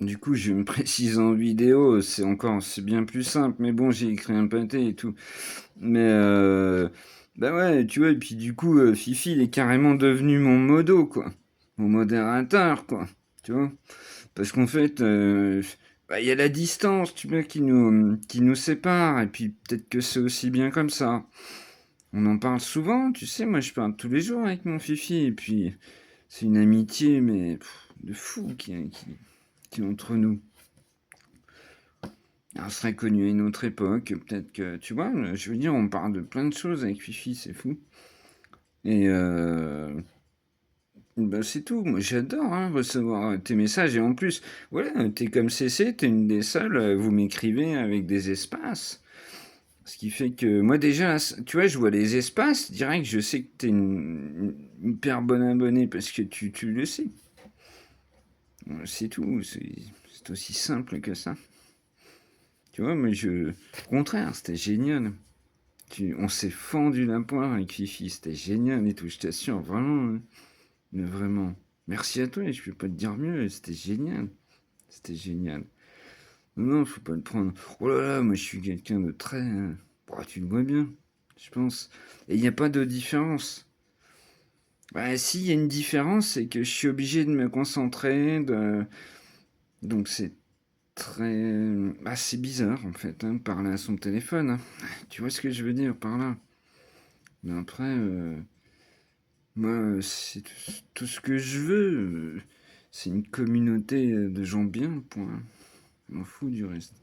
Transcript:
Du coup, je vais me préciser en vidéo, c'est bien plus simple, mais bon, j'ai écrit un pâté et tout. Mais bah ouais, tu vois, et puis du coup, Fifi, il est carrément devenu mon modo, quoi. Mon modérateur, quoi. Tu vois? Parce qu'en fait, bah, il y a la distance, tu vois, qui nous sépare, et puis peut-être que c'est aussi bien comme ça. On en parle souvent, tu sais, moi je parle tous les jours avec mon Fifi, et puis c'est une amitié, mais de fou qui est entre nous. On serait connu à une autre époque, peut-être que, tu vois, je veux dire, on parle de plein de choses avec Fifi, c'est fou. Et bah, c'est tout, moi j'adore hein, recevoir tes messages, et en plus, voilà, t'es comme CC, t'es une des seules, vous m'écrivez avec des espaces. Ce qui fait que moi déjà, tu vois, je vois les espaces, direct, je sais que t'es une hyper bonne abonnée parce que tu le sais. C'est tout, c'est aussi simple que ça. Tu vois, mais au contraire, c'était génial. On s'est fendu la poire avec Fifi, c'était génial et tout, je t'assure, vraiment, hein. Mais vraiment. Merci à toi, et je peux pas te dire mieux, c'était génial. C'était génial. Non, non, faut pas le prendre. Oh là là, moi je suis quelqu'un de très. Bah, tu le vois bien, je pense. Et il n'y a pas de différence. Bah, si, il y a une différence, c'est que je suis obligé de me concentrer. Donc c'est très. Bah, c'est bizarre en fait, hein, de parler à son téléphone, hein. Tu vois ce que je veux dire par là? Mais après, moi, c'est tout ce que je veux. C'est une communauté de gens bien, point. Je m'en fous du reste.